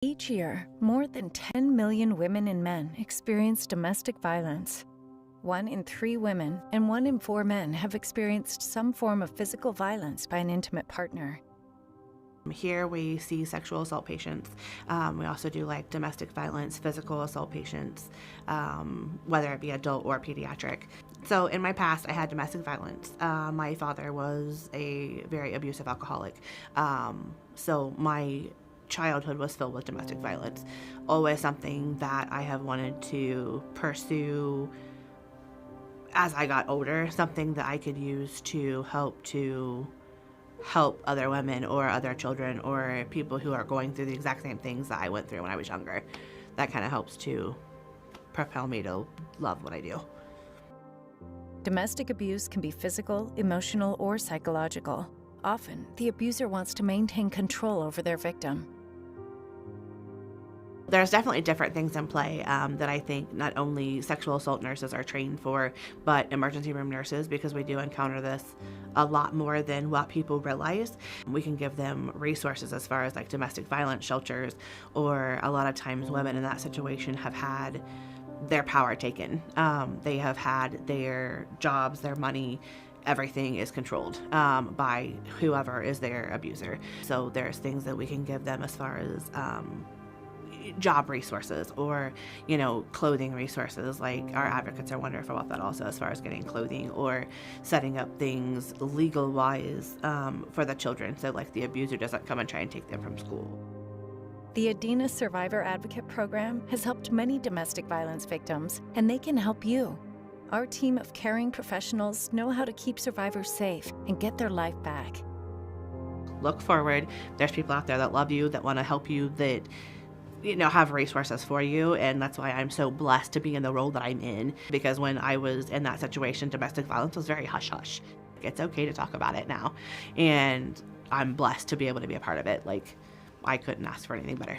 Each year, more than 10 million women and men experience domestic violence. 1 in 3 women and 1 in 4 men have experienced some form of physical violence by an intimate partner. Here we see sexual assault patients. We also do like domestic violence, physical assault patients, whether it be adult or pediatric. So in my past, I had domestic violence. My father was a very abusive alcoholic. So my childhood was filled with domestic violence. Always something that I have wanted to pursue as I got older, something that I could use to help other women or other children or people who are going through the exact same things that I went through when I was younger. That kind of helps to propel me to love what I do. Domestic abuse can be physical, emotional, or psychological. Often, the abuser wants to maintain control over their victim. There's definitely different things in play that I think not only sexual assault nurses are trained for, but emergency room nurses, because we do encounter this a lot more than what people realize. We can give them resources as far as like domestic violence shelters, or a lot of times women in that situation have had their power taken. They have had their jobs, their money, everything is controlled by whoever is their abuser. So there's things that we can give them as far as job resources, or clothing resources. Like our advocates are wonderful about that also, as far as getting clothing or setting up things legal wise for the children, so like the abuser doesn't come and try and take them from school. The Adena Survivor Advocate Program has helped many domestic violence victims, and they can help you. Our team of caring professionals know how to keep survivors safe and get their life back. Look forward. There's people out there that love you, that want to help you, that have resources for you. And that's why I'm so blessed to be in the role that I'm in, because when I was in that situation, domestic violence was very hush-hush. It's okay to talk about it now. And I'm blessed to be able to be a part of it. Like, I couldn't ask for anything better.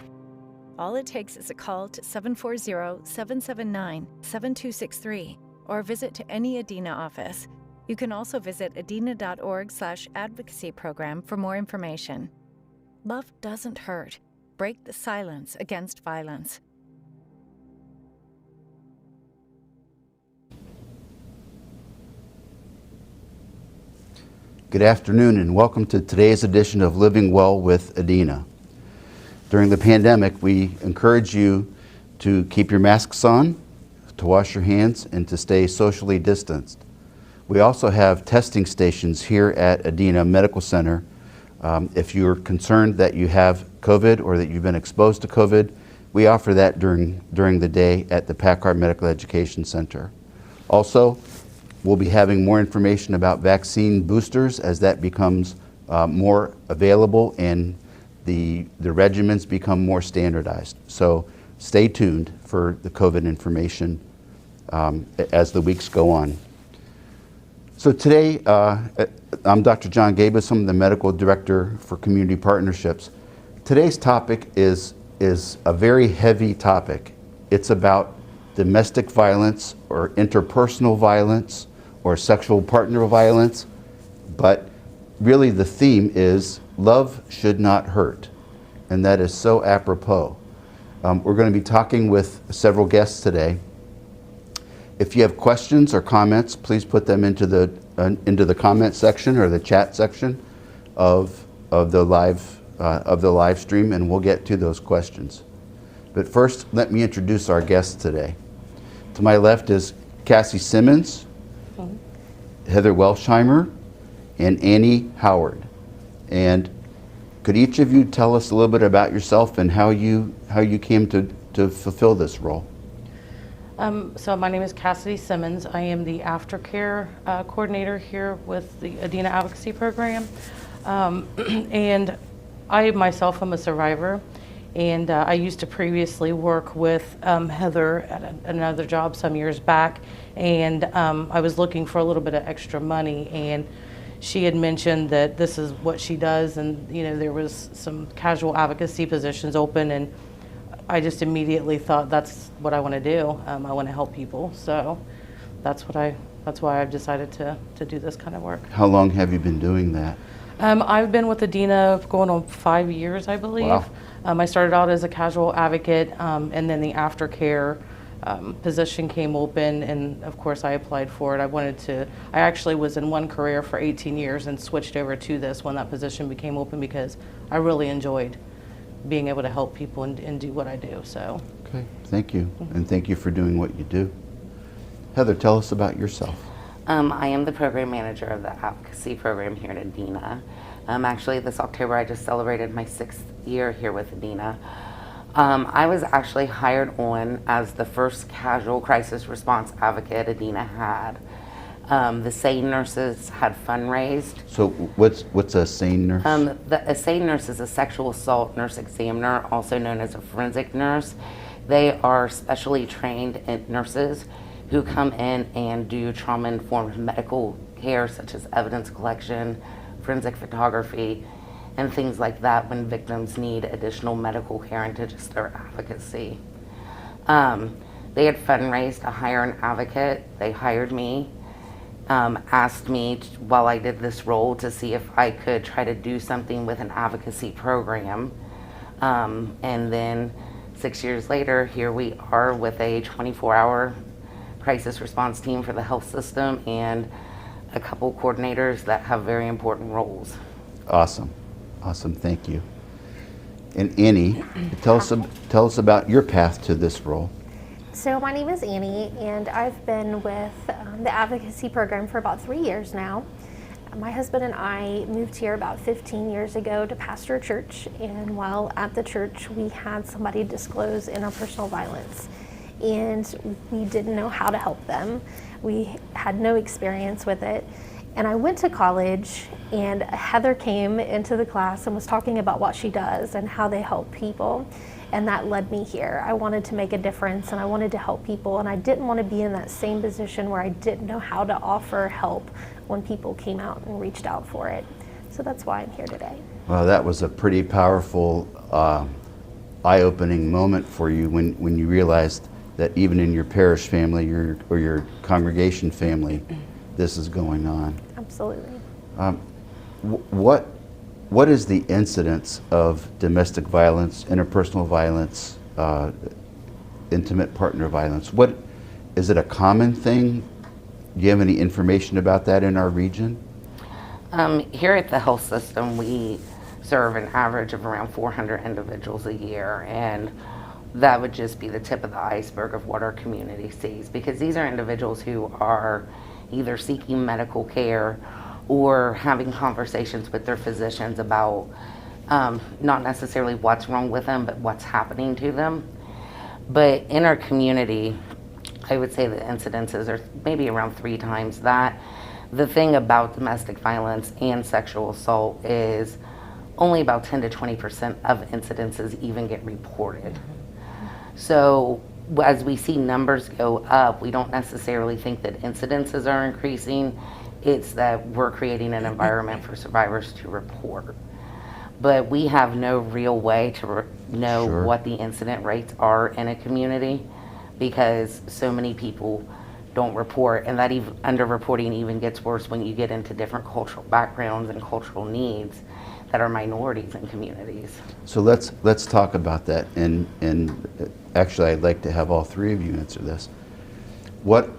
All it takes is a call to 740-779-7263 or visit to any Adena office. You can also visit adena.org/advocacy program for more information. Love doesn't hurt. Break the silence against violence. Good afternoon and welcome to today's edition of Living Well with Adena. During the pandemic, we encourage you to keep your masks on, to wash your hands, and to stay socially distanced. We also have testing stations here at Adena Medical Center. If you're concerned that you have COVID or that you've been exposed to COVID, we offer that during the day at the Packard Medical Education Center. Also, we'll be having more information about vaccine boosters as that becomes more available and the regimens become more standardized. So stay tuned for the COVID information as the weeks go on. So today, I'm Dr. John Gabus. I'm the Medical Director for Community Partnerships. Today's topic is a very heavy topic. It's about domestic violence or interpersonal violence or sexual partner violence, but really the theme is love should not hurt, and that is so apropos. We're going to be talking with several guests today. If you have questions or comments, please put them into the comment section or the chat section of the live stream, and we'll get to those questions. But first, let me introduce our guests today. To my left is Cassie Simmons, Heather Welsheimer, and Annie Howard. And could each of you tell us a little bit about yourself and how you came to fulfill this role? So my name is Cassidy Simmons. I am the Aftercare coordinator here with the Adena Advocacy Program. And I myself am a survivor. And I used to previously work with Heather at another job some years back. And I was looking for a little bit of extra money. And she had mentioned that this is what she does. And, there was some casual advocacy positions open. And I just immediately thought that's what I want to do. I want to help people, so that's why I've decided to do this kind of work. How long have you been doing that? I've been with Adena going on 5 years, I believe. Wow. I started out as a casual advocate, and then the aftercare position came open, and of course I applied for it. I actually was in one career for 18 years and switched over to this when that position became open because I really enjoyed being able to help people and do what I do. So. Okay, thank you, and thank you for doing what you do. Heather, tell us about yourself. I am the program manager of the Advocacy Program here at Adena. Actually, this October I just celebrated my 6th year here with Adena. I was actually hired on as the first casual crisis response advocate Adena had. The Sane nurses had fundraised. So what's a Sane nurse? A Sane nurse is a sexual assault nurse examiner, also known as a forensic nurse. They are specially trained nurses who come in and do trauma-informed medical care, such as evidence collection, forensic photography, and things like that when victims need additional medical care and to just their advocacy. They had fundraised to hire an advocate. They hired me, asked me while I did this role to see if I could try to do something with an advocacy program. And then 6 years later, here we are with a 24-hour crisis response team for the health system and a couple coordinators that have very important roles. Awesome, awesome, thank you. And Annie, tell us about your path to this role. So my name is Annie, and I've been with the advocacy program for about 3 years now. My husband and I moved here about 15 years ago to pastor a church, and while at the church we had somebody disclose interpersonal violence, and we didn't know how to help them. We had no experience with it. And I went to college, and Heather came into the class and was talking about what she does and how they help people. And that led me here. I wanted to make a difference, and I wanted to help people, and I didn't want to be in that same position where I didn't know how to offer help when people came out and reached out for it. So that's why I'm here today. Well, that was a pretty powerful, eye-opening moment for you when you realized that even in your parish family or your congregation family, this is going on. Absolutely. What is the incidence of domestic violence, interpersonal violence, intimate partner violence? What is it a common thing? Do you have any information about that in our region? Here at the health system, we serve an average of around 400 individuals a year, and that would just be the tip of the iceberg of what our community sees, because these are individuals who are either seeking medical care or having conversations with their physicians about not necessarily what's wrong with them, but what's happening to them. But in our community, I would say the incidences are maybe around 3 times that. The thing about domestic violence and sexual assault is only about 10 to 20% of incidences even get reported. So as we see numbers go up, we don't necessarily think that incidences are increasing. It's that we're creating an environment for survivors to report. But we have no real way to know Sure. what the incident rates are in a community, because so many people don't report, and that even underreporting even gets worse when you get into different cultural backgrounds and cultural needs that are minorities in communities. So let's talk about that, and actually I'd like to have all 3 of you answer this. What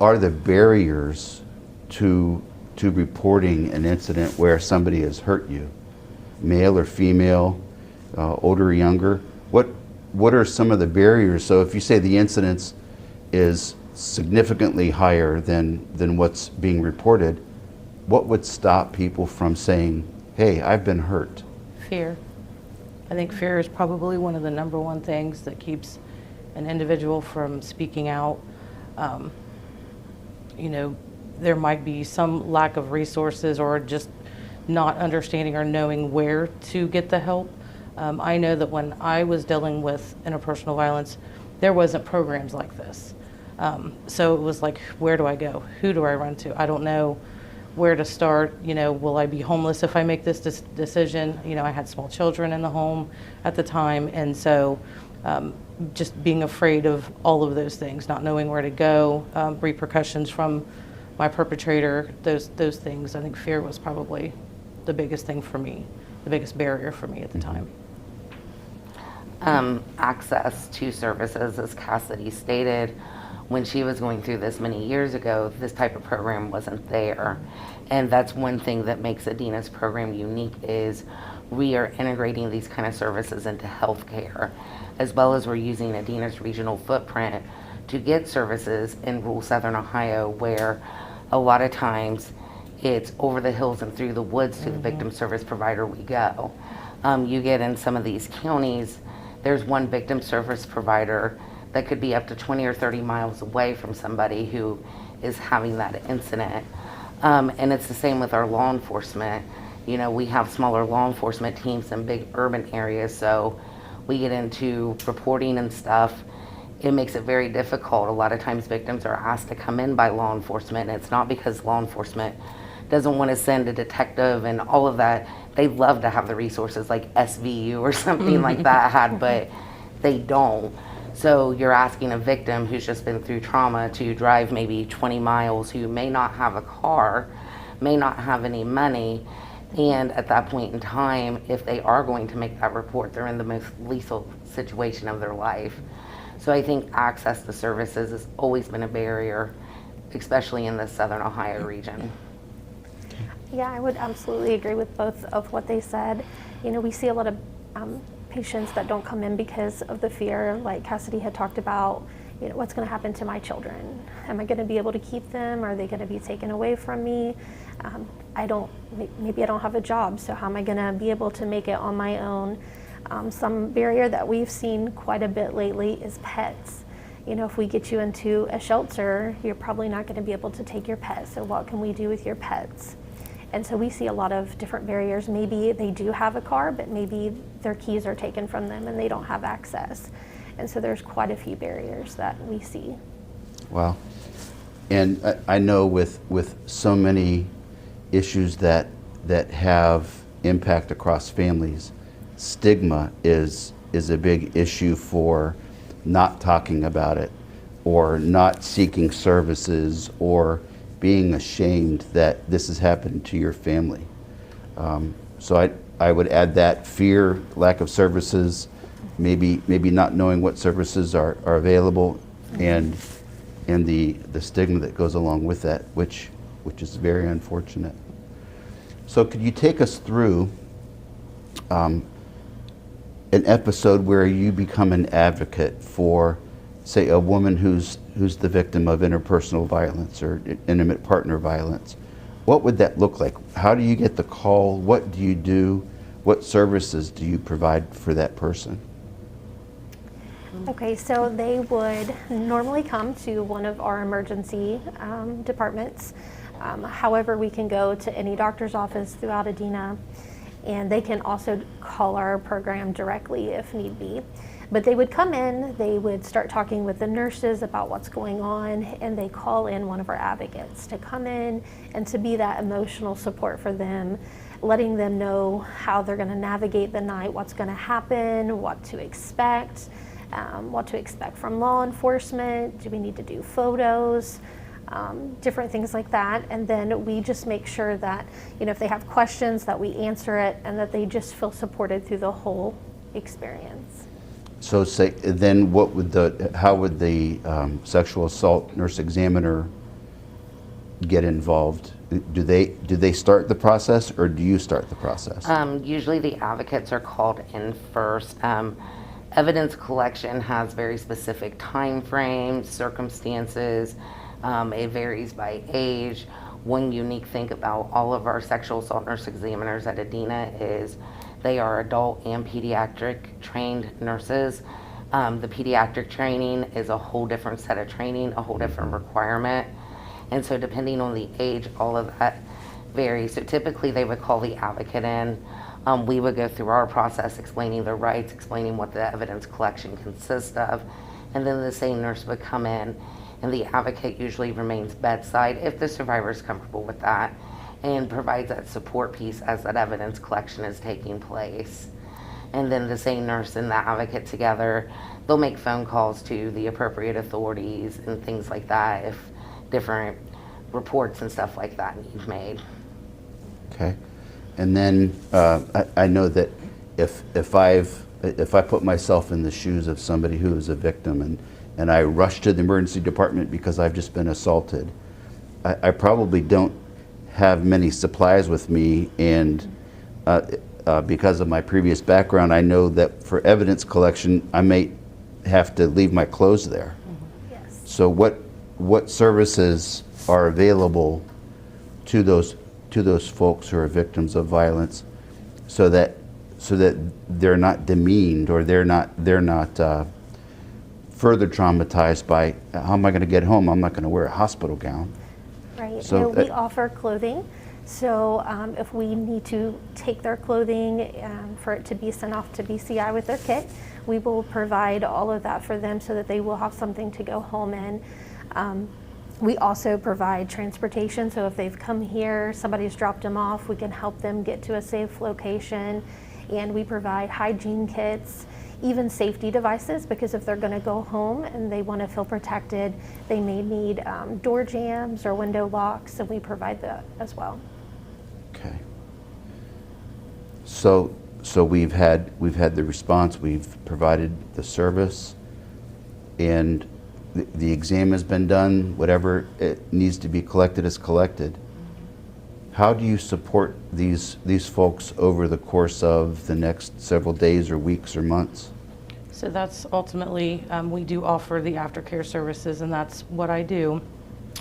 are the barriers to reporting an incident where somebody has hurt you, male or female, older or younger? What are some of the barriers? So if you say the incidence is significantly higher than what's being reported, what would stop people from saying, hey, I've been hurt? Fear. I think fear is probably one of the number one things that keeps an individual from speaking out. There might be some lack of resources or just not understanding or knowing where to get the help. I know that when I was dealing with interpersonal violence, there wasn't programs like this. So it was like, where do I go? Who do I run to? I don't know where to start. Will I be homeless if I make this decision? I had small children in the home at the time, and so just being afraid of all of those things, not knowing where to go, repercussions from my perpetrator, those things. I think fear was probably the biggest thing for me, the biggest barrier for me at the time. Access to services, as Cassidy stated, when she was going through this many years ago, this type of program wasn't there. And that's one thing that makes Adena's program unique, is we are integrating these kind of services into healthcare, as well as we're using Adena's regional footprint to get services in rural Southern Ohio, where a lot of times it's over the hills and through the woods to the victim service provider we go. You get in some of these counties, there's one victim service provider that could be up to 20 or 30 miles away from somebody who is having that incident. And it's the same with our law enforcement. You know, we have smaller law enforcement teams in big urban areas, so we get into reporting and stuff. It makes it very difficult. A lot of times victims are asked to come in by law enforcement, and it's not because law enforcement doesn't want to send a detective and all of that. They love to have the resources like SVU or something like that had, but they don't. So you're asking a victim who's just been through trauma to drive maybe 20 miles, who may not have a car, may not have any money, and at that point in time, if they are going to make that report, they're in the most lethal situation of their life. So I think access to services has always been a barrier, especially in the Southern Ohio region. Yeah, I would absolutely agree with both of what they said. You know, we see a lot of patients that don't come in because of the fear, like Cassidy had talked about, you know, what's going to happen to my children? Am I going to be able to keep them? Are they going to be taken away from me? Maybe I don't have a job, so how am I going to be able to make it on my own? Some barrier that we've seen quite a bit lately is pets. You know, if we get you into a shelter, you're probably not going to be able to take your pets, so what can we do with your pets? And so we see a lot of different barriers. Maybe they do have a car, but maybe their keys are taken from them and they don't have access. And so there's quite a few barriers that we see. Wow. And I know with so many issues that have impact across families, stigma is a big issue for not talking about it, or not seeking services, or being ashamed that this has happened to your family. So I would add that fear, lack of services, maybe not knowing what services are available, and the stigma that goes along with that, which is very unfortunate. So could you take us through an episode where you become an advocate for, say, a woman who's the victim of interpersonal violence or intimate partner violence? What would that look like? How do you get the call? What do you do? What services do you provide for that person? Okay, so they would normally come to one of our emergency departments. However, we can go to any doctor's office throughout Adena, and they can also call our program directly if need be. But they would come in, they would start talking with the nurses about what's going on, and they call in one of our advocates to come in and to be that emotional support for them, letting them know how they're going to navigate the night, what's going to happen, what to expect from law enforcement, do we need to do photos, different things like that. And then we just make sure that, you know, if they have questions, that we answer it, and that they just feel supported through the whole experience. So say, then how would the sexual assault nurse examiner get involved? Do they start the process, or do you start the process? Usually the advocates are called in first. Evidence collection has very specific time frames, circumstances. It varies by age. One unique thing about all of our sexual assault nurse examiners at Adena is they are adult and pediatric trained nurses. The pediatric training is a whole different set of training, a whole different requirement. And so depending on the age, all of that varies. So typically they would call the advocate in. We would go through our process explaining the rights, explaining what the evidence collection consists of, and then the same nurse would come in, and the advocate usually remains bedside if the survivor is comfortable with that, and provides that support piece as that evidence collection is taking place. And then the same nurse and the advocate together, they'll make phone calls to the appropriate authorities and things like that if different reports and stuff like that need made. Okay. And then I know that if I put myself in the shoes of somebody who is a victim and I rush to the emergency department because I've just been assaulted, I probably don't have many supplies with me, and because of my previous background, I know that for evidence collection, I may have to leave my clothes there. Yes. So what services are available to those folks who are victims of violence, so that they're not demeaned, or they're not further traumatized by, how am I going to get home? I'm not going to wear a hospital gown. Right. So we offer clothing. So if we need to take their clothing for it to be sent off to BCI with their kit, we will provide all of that for them so that they will have something to go home in. We also provide transportation, so if they've come here, somebody's dropped them off, we can help them get to a safe location. And we provide hygiene kits, even safety devices, because if they're going to go home and they want to feel protected, they may need door jams or window locks, and we provide that as well. Okay. So we've had the response, we've provided the service, and the exam has been done. Whatever it needs to be collected is collected. How do you support these folks over the course of the next several days or weeks or months? So that's ultimately, we do offer the aftercare services, and that's what I do.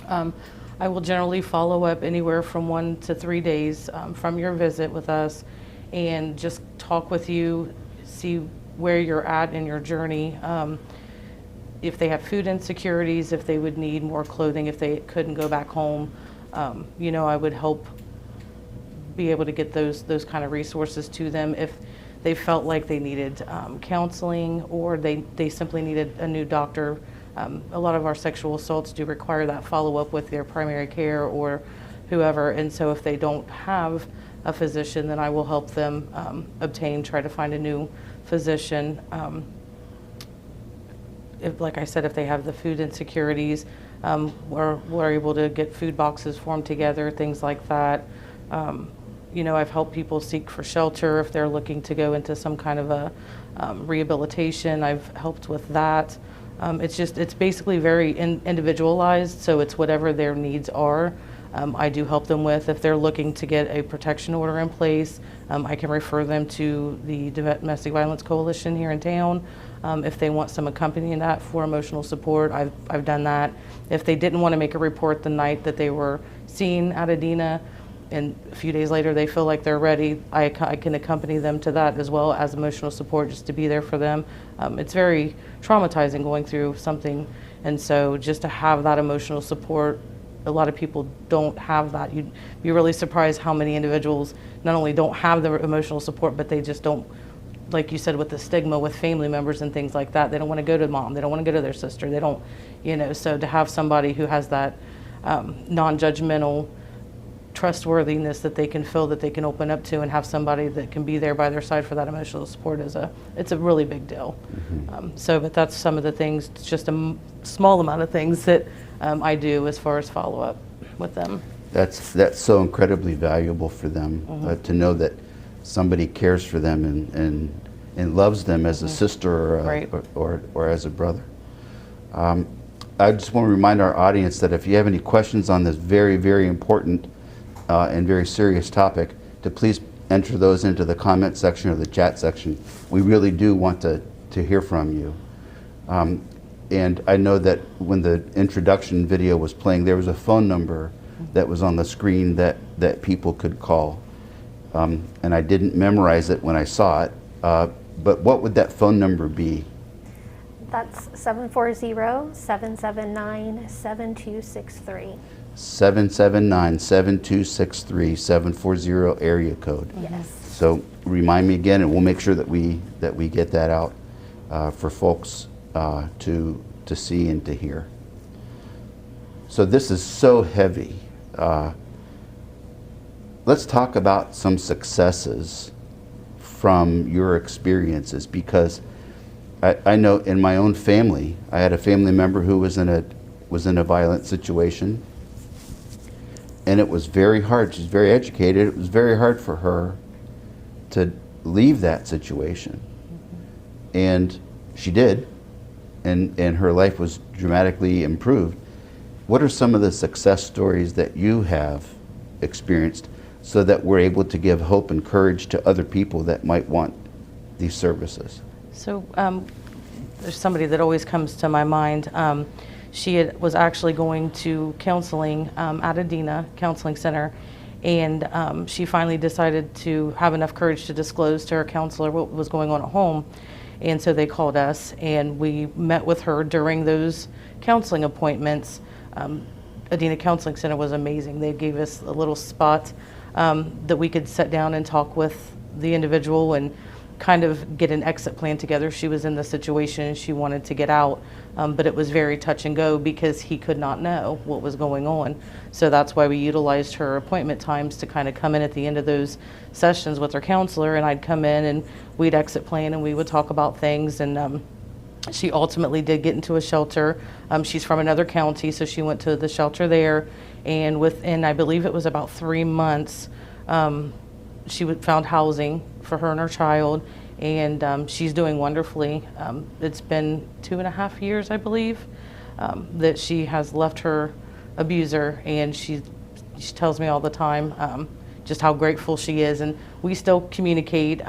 I will generally follow up anywhere from 1 to 3 days from your visit with us, and just talk with you, see where you're at in your journey. If they have food insecurities, if they would need more clothing, if they couldn't go back home, I would help be able to get those kind of resources to them. If they felt like they needed counseling, or they simply needed a new doctor. A lot of our sexual assaults do require that follow-up with their primary care or whoever, and so if they don't have a physician, then I will help them try to find a new physician. Like I said, if they have the food insecurities, we're able to get food boxes for them together, things like that. I've helped people seek for shelter if they're looking to go into some kind of a rehabilitation. I've helped with that. It's basically very individualized, so it's whatever their needs are. I do help them with. If they're looking to get a protection order in place, I can refer them to the Domestic Violence Coalition here in town. If they want some accompanying that for emotional support, I've done that. If they didn't want to make a report the night that they were seen at Adena, and a few days later they feel like they're ready, I can accompany them to that as well as emotional support, just to be there for them. It's very traumatizing going through something, and so just to have that emotional support, a lot of people don't have that. You'd be really surprised how many individuals not only don't have the emotional support, but they just don't, like you said, with the stigma with family members and things like that. They don't want to go to mom, they don't want to go to their sister, they don't, so to have somebody who has that non-judgmental trustworthiness that they can feel that they can open up to, and have somebody that can be there by their side for that emotional support it's a really big deal. Mm-hmm. But that's some of the things, just a small amount of things that I do as far as follow-up with them. That's so incredibly valuable for them. Mm-hmm. To know that somebody cares for them and loves them as a sister or as a brother. I just want to remind our audience that if you have any questions on this very, very important and very serious topic, to please enter those into the comment section or the chat section. We really do want to hear from you. And I know that when the introduction video was playing, there was a phone number that was on the screen that people could call. And I didn't memorize it when I saw it, but what would that phone number be? That's 740-779-7263. 779-7263, 740 area code. Yes. So remind me again, and we'll make sure that we get that out for folks to see and to hear. So this is so heavy. Let's talk about some successes from your experiences, because I know in my own family, I had a family member who was in a violent situation, And it was very hard. She's very educated. It was very hard for her to leave that situation. And she did, and her life was dramatically improved. What are some of the success stories that you have experienced so that we're able to give hope and courage to other people that might want these services? So there's somebody that always comes to my mind. Was actually going to counseling at Adena Counseling Center, and she finally decided to have enough courage to disclose to her counselor what was going on at home. And so they called us, and we met with her during those counseling appointments. Adena Counseling Center was amazing. They gave us a little spot that we could sit down and talk with the individual and kind of get an exit plan together. She was in the situation and she wanted to get out, but it was very touch and go because he could not know what was going on. So that's why we utilized her appointment times to kind of come in at the end of those sessions with her counselor, and I'd come in and we'd exit plan and we would talk about things. And she ultimately did get into a shelter. She's from another county, so she went to the shelter there, and within, I believe it was about 3 months, she found housing for her and her child, and she's doing wonderfully. It's been 2.5 years, I believe, that she has left her abuser, and she tells me all the time just how grateful she is, and we still communicate,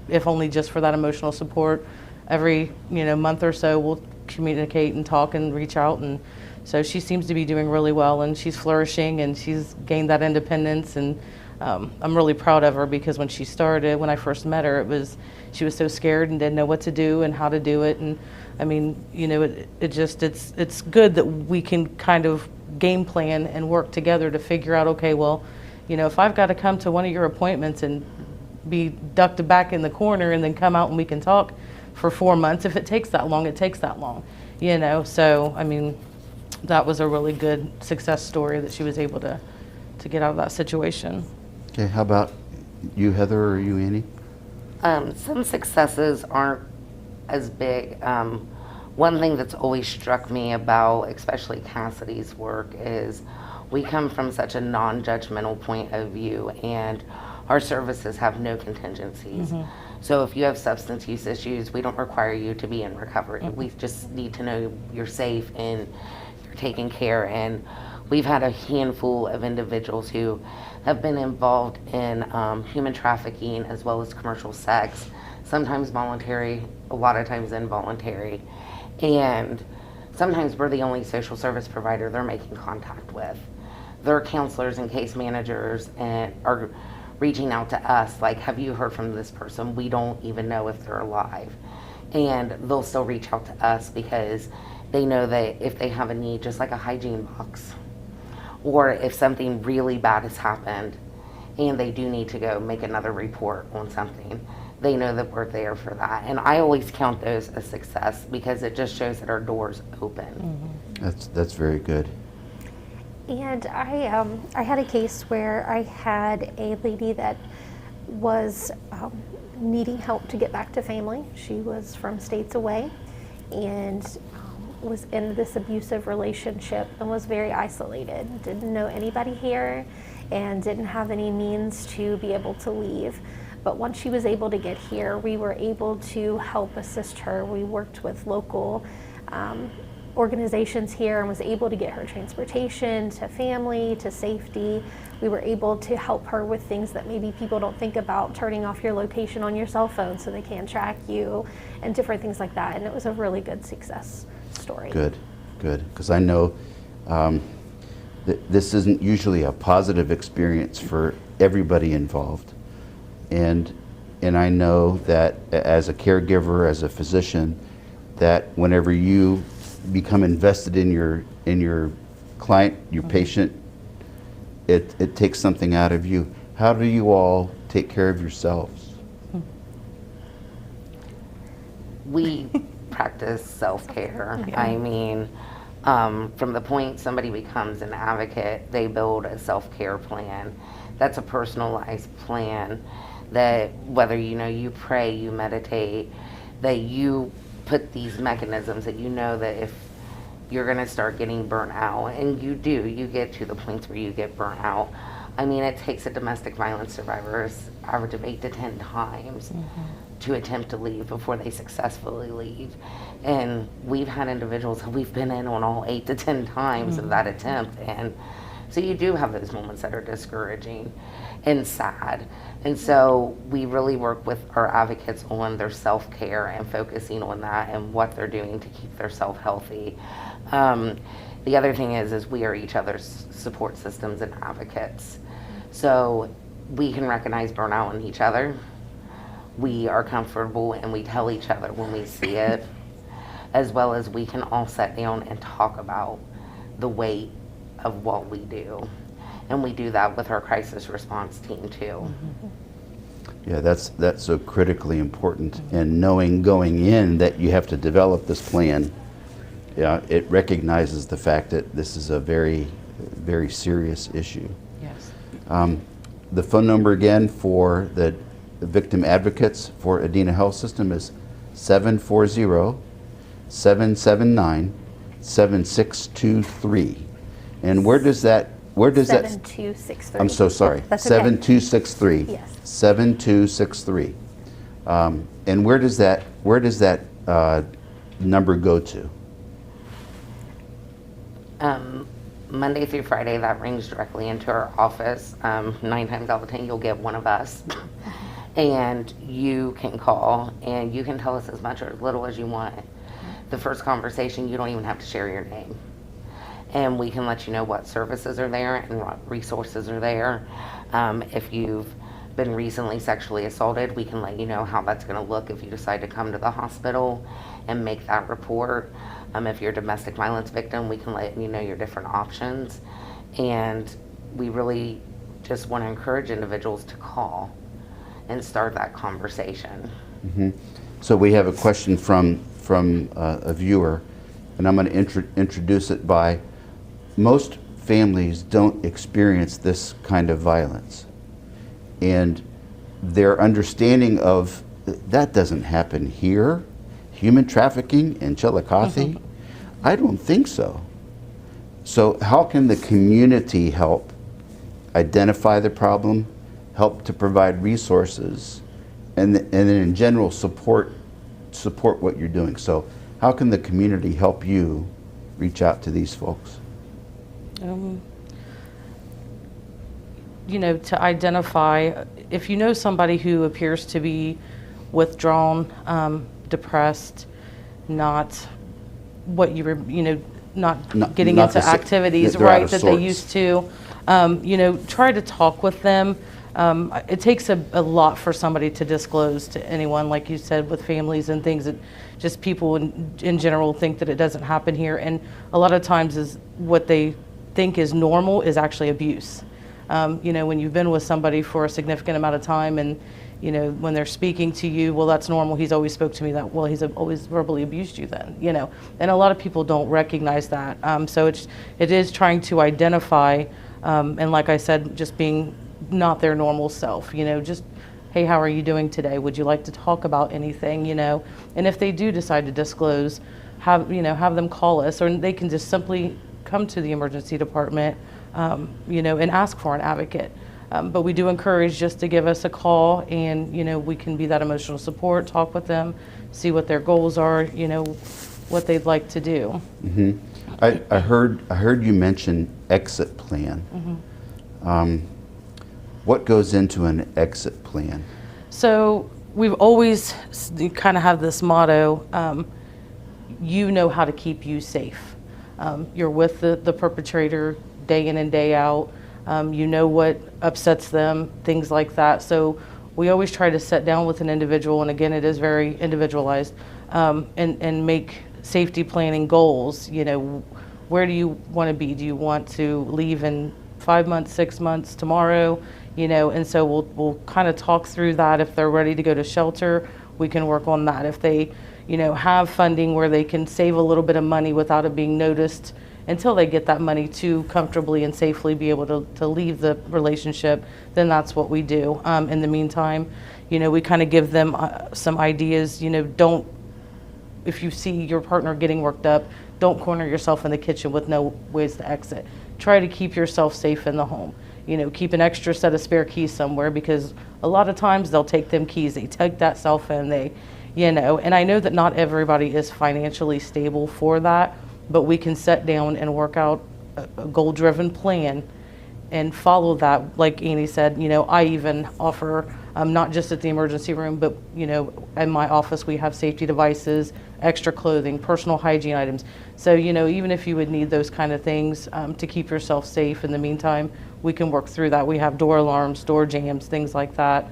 if only just for that emotional support. Every month or so we'll communicate and talk and reach out, and so she seems to be doing really well, and she's flourishing, and she's gained that independence, and I'm really proud of her because when she started, when I first met her, she was so scared and didn't know what to do and how to do it. And I mean, it's good that we can kind of game plan and work together to figure out, okay, well, if I've got to come to one of your appointments and be ducked back in the corner and then come out and we can talk for 4 months, if it takes that long, it takes that long, So, I mean, that was a really good success story that she was able to get out of that situation. Okay, how about you, Heather, or you, Annie? Some successes aren't as big. One thing that's always struck me about, especially Cassidy's work, is we come from such a non-judgmental point of view, and our services have no contingencies. Mm-hmm. So if you have substance use issues, we don't require you to be in recovery. Mm-hmm. We just need to know you're safe and you're taken care. And we've had a handful of individuals who have been involved in human trafficking as well as commercial sex, sometimes voluntary, a lot of times involuntary. And sometimes we're the only social service provider they're making contact with. Their counselors and case managers are reaching out to us like, have you heard from this person? We don't even know if they're alive. And they'll still reach out to us because they know that if they have a need, just like a hygiene box, or if something really bad has happened and they do need to go make another report on something, they know that we're there for that. And I always count those a success because it just shows that our door's open. Mm-hmm. That's very good. And I had a case where I had a lady that was needing help to get back to family. She was from states away and was in this abusive relationship and was very isolated, didn't know anybody here and didn't have any means to be able to leave. But once she was able to get here, we were able to help assist her. We worked with local organizations here and was able to get her transportation to family, to safety. We were able to help her with things that maybe people don't think about, turning off your location on your cell phone so they can't track you and different things like that. And it was a really good success story. Good, because I know this isn't usually a positive experience for everybody involved. And I know that as a caregiver, as a physician, that whenever you become invested in your client, your patient, it takes something out of you. How do you all take care of yourselves? We practice self-care. Yeah. I mean, from the point somebody becomes an advocate, they build a self-care plan. That's a personalized plan that whether you pray, you meditate, that you put these mechanisms that that if you're going to start getting burnt out. And you get to the points where you get burnt out. I mean, it takes a domestic violence survivor's average of 8 to 10 times to attempt to leave before they successfully leave. And we've had individuals who we've been in on all 8 to 10 times of that attempt. And so you do have those moments that are discouraging and sad. And so we really work with our advocates on their self-care and focusing on that and what they're doing to keep their self healthy. The other thing is we are each other's support systems and advocates. So we can recognize burnout in each other. We are comfortable and we tell each other when we see it, as well as we can all sit down and talk about the weight of what we do. And we do that with our crisis response team too. Yeah, that's so critically important. And knowing going in that you have to develop this plan, yeah, it recognizes the fact that this is a very, very serious issue. Yes. The phone number again for the victim advocates for Adena Health System is 740-779-7623. And where does that 7263. I'm so sorry. That's okay. 7263. Yes. 7263. And where does that number go to? Monday through Friday, that rings directly into our office. 9 times out of 10, you'll get one of us. And you can call and you can tell us as much or as little as you want. The first conversation, you don't even have to share your name. And we can let you know what services are there and what resources are there. If you've been recently sexually assaulted, we can let you know how that's going to look if you decide to come to the hospital and make that report. If you're a domestic violence victim, we can let you know your different options. And we really just want to encourage individuals to call and start that conversation. So we have a question from a viewer, and I'm going to introduce it by, most families don't experience this kind of violence. And their understanding of that doesn't happen here, human trafficking in Chillicothe, I don't think so. So how can the community help identify the problem, help to provide resources, and then in general support what you're doing? So how can the community help you reach out to these folks? To identify, if you know somebody who appears to be withdrawn, depressed, not what you were, not getting not into activities, they're out right, of that sorts. they used to, try to talk with them. It takes a lot for somebody to disclose to anyone, like you said, with families and things that just people in general think that it doesn't happen here. And a lot of times is what they think is normal is actually abuse. When you've been with somebody for a significant amount of time and, when they're speaking to you, well, that's normal. He's always spoke to me that, well, he's always verbally abused you then, and a lot of people don't recognize that. So it is trying to identify, and like I said, just being not their normal self, just, hey, how are you doing today? Would you like to talk about anything, and if they do decide to disclose, have them call us, or they can just simply come to the emergency department, and ask for an advocate. But we do encourage just to give us a call, and we can be that emotional support, talk with them, see what their goals are, what they'd like to do. I heard you mention exit plan. What goes into an exit plan? So we've always kind of have this motto, you know how to keep you safe. You're with the perpetrator day in and day out. You know what upsets them, things like that. So we always try to sit down with an individual, and again, it is very individualized, and make safety planning goals. Where do you want to be? Do you want to leave in 5 months, 6 months, tomorrow? And so we'll kind of talk through that. If they're ready to go to shelter, we can work on that. If they, have funding where they can save a little bit of money without it being noticed until they get that money to comfortably and safely be able to leave the relationship, then that's what we do. In the meantime, we kind of give them some ideas. Don't if you see your partner getting worked up, don't corner yourself in the kitchen with no ways to exit. Try to keep yourself safe in the home. Keep an extra set of spare keys somewhere, because a lot of times they'll take them keys, they take that cell phone, and I know that not everybody is financially stable for that, but we can sit down and work out a goal-driven plan and follow that. Like Annie said, I even offer, not just at the emergency room, but in my office we have safety devices, extra clothing, personal hygiene items. So even if you would need those kind of things to keep yourself safe in the meantime, we can work through that. We have door alarms, door jams, things like that.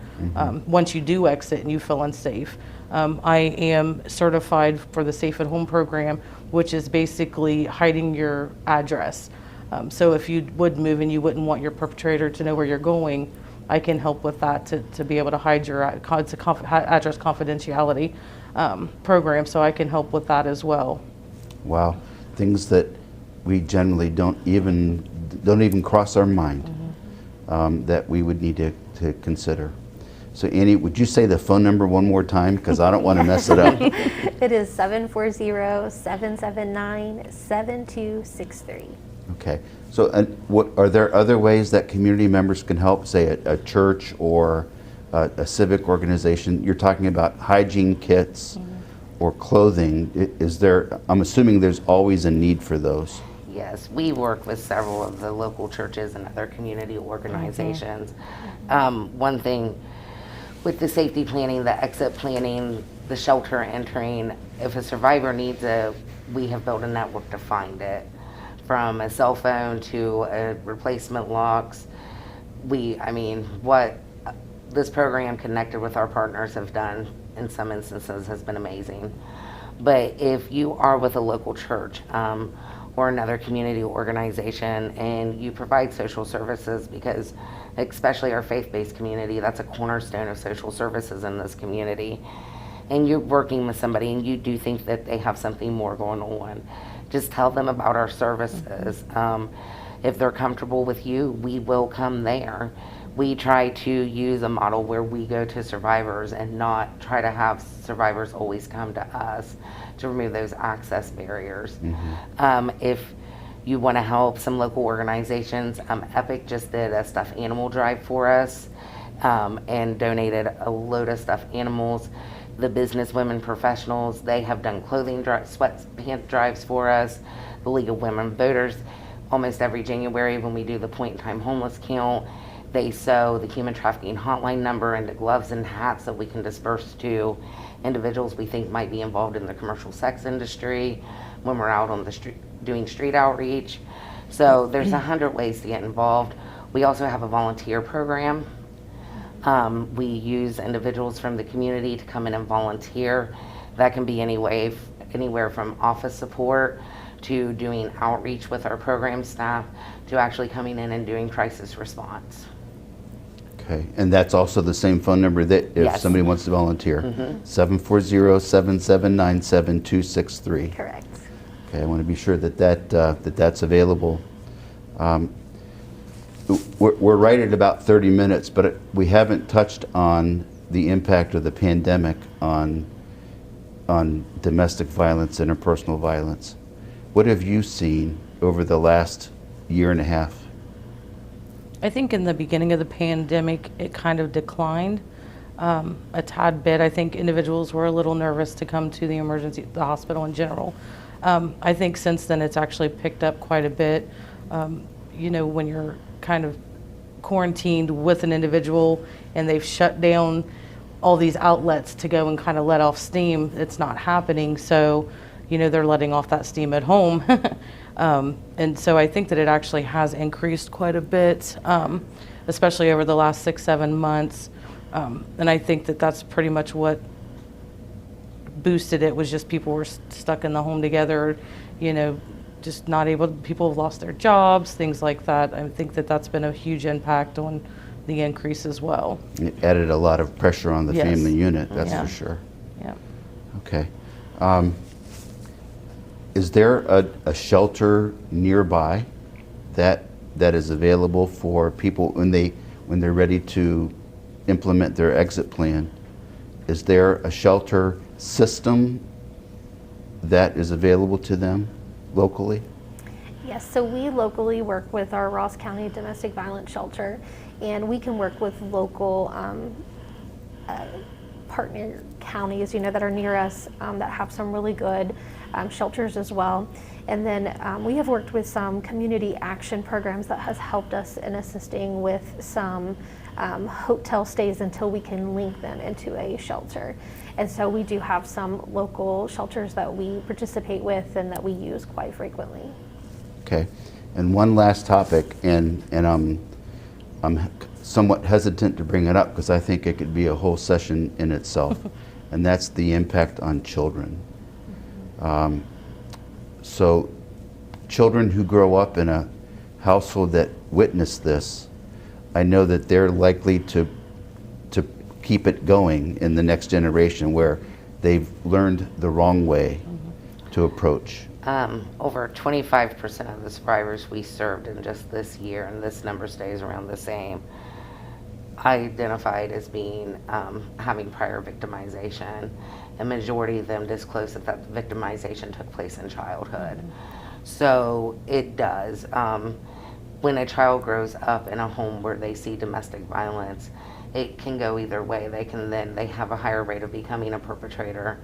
Once you do exit and you feel unsafe. I am certified for the Safe at Home program, which is basically hiding your address. So if you would move and you wouldn't want your perpetrator to know where you're going, I can help with that to be able to hide your it's a address confidentiality program, so I can help with that as well. Wow, things that we generally don't even cross our mind that we would need to consider. So Annie, would you say the phone number one more time, because I don't want to mess it up? It is 740-779-7263. Okay. So what are there other ways that community members can help, say a church or a civic organization? You're talking about hygiene kits or clothing. I'm assuming there's always a need for those. Yes, we work with several of the local churches and other community organizations. One thing with the safety planning, the exit planning, the shelter entering, if a survivor needs we have built a network to find it. From a cell phone to replacement locks. What this program connected with our partners have done in some instances has been amazing. But if you are with a local church or another community organization and you provide social services, because especially our faith-based community, that's a cornerstone of social services in this community, and you're working with somebody and you do think that they have something more going on, just tell them about our services. If they're comfortable with you, we will come there. We try to use a model where we go to survivors and not try to have survivors always come to us to remove those access barriers. If you want to help, some local organizations, Epic just did a stuffed animal drive for us and donated a load of stuffed animals. The business women professionals, they have done clothing sweatpant drives for us. The League of Women Voters, almost every January when we do the point in time homeless count, they sew the human trafficking hotline number into gloves and hats that we can disperse to individuals we think might be involved in the commercial sex industry when we're out on the street doing street outreach. So there's 100 ways to get involved. We also have a volunteer program. We use individuals from the community to come in and volunteer. That can be anywhere from office support to doing outreach with our program staff to actually coming in and doing crisis response. Okay, and that's also the same phone number that if Yes. somebody wants to volunteer, 740-779-7263. Correct. Okay, I want to be sure that's available. We're right at about 30 minutes, but we haven't touched on the impact of the pandemic on domestic violence, interpersonal violence. What have you seen over the last year and a half? I think in the beginning of the pandemic, it kind of declined a tad bit. I think individuals were a little nervous to come to the hospital in general. I think since then it's actually picked up quite a bit. When you're kind of quarantined with an individual and they've shut down all these outlets to go and kind of let off steam, it's not happening. So, they're letting off that steam at home. And so I think that it actually has increased quite a bit, especially over the last 6-7 months. And I think that that's pretty much what boosted it, was just people were stuck in the home together, just not able, people have lost their jobs, things like that. I think that that's been a huge impact on the increase as well. It added a lot of pressure on the Yes. family unit, that's Yeah. for sure. Yeah. Okay. Is there a shelter nearby that is available for people when they're ready to implement their exit plan? Is there a shelter system that is available to them locally? Yes, so we locally work with our Ross County Domestic Violence Shelter, and we can work with local partner counties, that are near us, that have some really good shelters as well. And then we have worked with some community action programs that has helped us in assisting with some hotel stays until we can link them into a shelter. And so we do have some local shelters that we participate with and that we use quite frequently. Okay. And one last topic, and I'm somewhat hesitant to bring it up because I think it could be a whole session in itself, and that's the impact on children. So children who grow up in a household that witnessed this, I know that they're likely to keep it going in the next generation where they've learned the wrong way to approach. Over 25% of the survivors we served in just this year, and this number stays around the same, identified as being having prior victimization. A majority of them disclosed that victimization took place in childhood. So it does. When a child grows up in a home where they see domestic violence, it can go either way. They have a higher rate of becoming a perpetrator,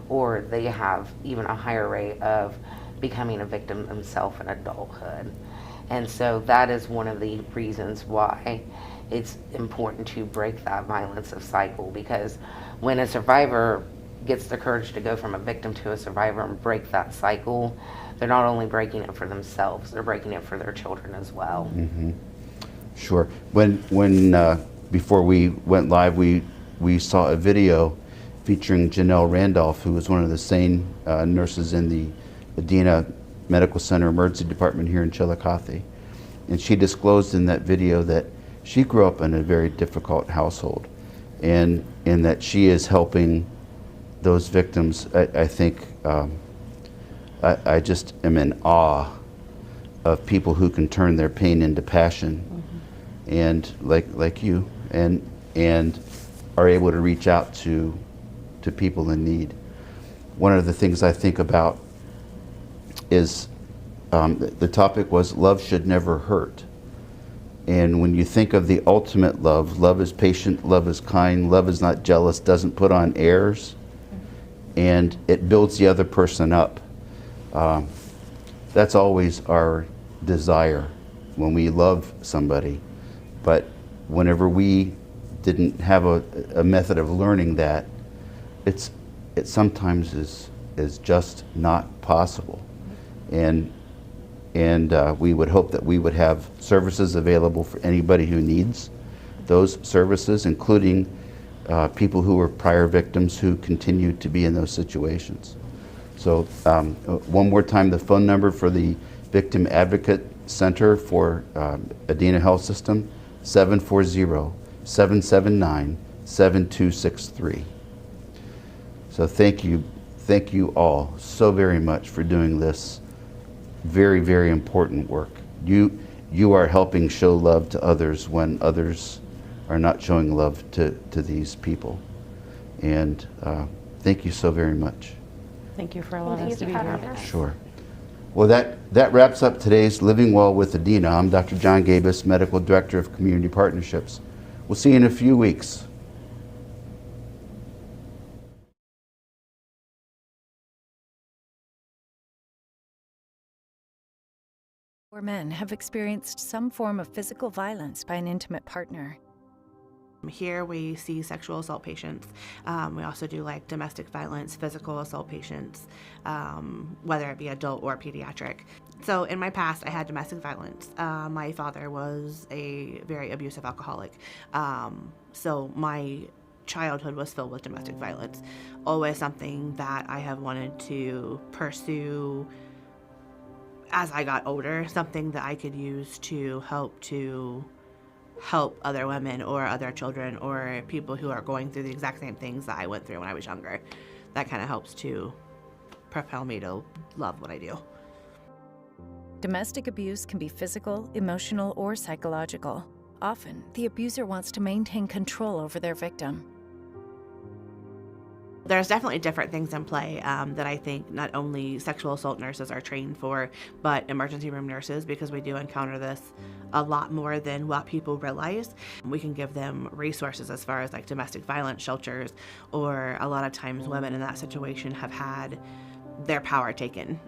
or they have even a higher rate of becoming a victim themselves in adulthood. And so that is one of the reasons why it's important to break that violence of cycle, because when a survivor gets the courage to go from a victim to a survivor and break that cycle, they're not only breaking it for themselves, they're breaking it for their children as well. Mm-hmm. Sure. When before we went live, we saw a video featuring Janelle Randolph, who was one of the Sane nurses in the Adena Medical Center Emergency Department here in Chillicothe. And she disclosed in that video that she grew up in a very difficult household, and in that she is helping those victims. I think I just am in awe of people who can turn their pain into passion, and like you, and are able to reach out to people in need. One of the things I think about is the topic was love should never hurt. And when you think of the ultimate love, love is patient, love is kind, love is not jealous, doesn't put on airs, and it builds the other person up. That's always our desire when we love somebody. But whenever we didn't have a method of learning that, it sometimes is just not possible. And we would hope that we would have services available for anybody who needs those services, including people who were prior victims who continue to be in those situations. So one more time, the phone number for the Victim Advocate Center for Adena Health System, 740-779-7263. So thank you all so very much for doing this very, very important work. You are helping show love to others when others are not showing love to these people. And thank you so very much. Thank you for allowing us to be here. Sure. Well, that wraps up today's Living Well with Adena. I'm Dr. John Gabus, Medical Director of Community Partnerships. We'll see you in a few weeks. Or men have experienced some form of physical violence by an intimate partner. Here we see sexual assault patients. We also do like domestic violence, physical assault patients, whether it be adult or pediatric. So in my past, I had domestic violence. My father was a very abusive alcoholic. So my childhood was filled with domestic violence. Always something that I have wanted to pursue as I got older, something that I could use to help other women or other children or people who are going through the exact same things that I went through when I was younger. That kind of helps to propel me to love what I do. Domestic abuse can be physical, emotional, or psychological. Often, the abuser wants to maintain control over their victim. There's definitely different things in play that I think not only sexual assault nurses are trained for, but emergency room nurses, because we do encounter this a lot more than what people realize. We can give them resources as far as like domestic violence shelters, or a lot of times women in that situation have had their power taken.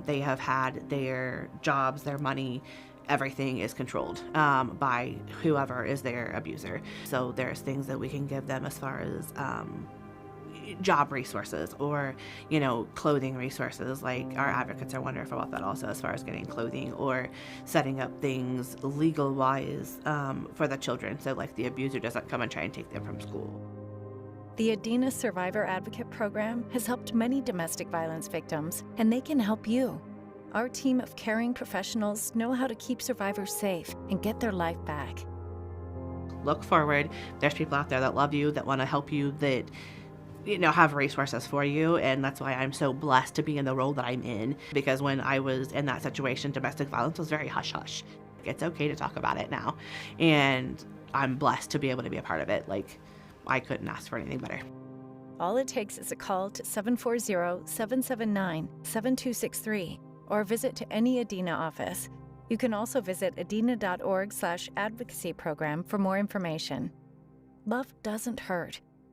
They have had their jobs, their money, everything is controlled by whoever is their abuser. So there's things that we can give them as far as job resources, or clothing resources. Like our advocates are wonderful about that also, as far as getting clothing or setting up things legal wise for the children, so like the abuser doesn't come and try and take them from school. The Adena Survivor Advocate Program has helped many domestic violence victims, and they can help you. Our team of caring professionals know how to keep survivors safe and get their life back. Look forward. There's people out there that love you, that want to help you, that have resources for you. And that's why I'm so blessed to be in the role that I'm in, because when I was in that situation, domestic violence was very hush-hush. It's okay to talk about it now. And I'm blessed to be able to be a part of it. Like, I couldn't ask for anything better. All it takes is a call to 740-779-7263 or visit to any Adena office. You can also visit adena.org/advocacy program for more information. Love doesn't hurt.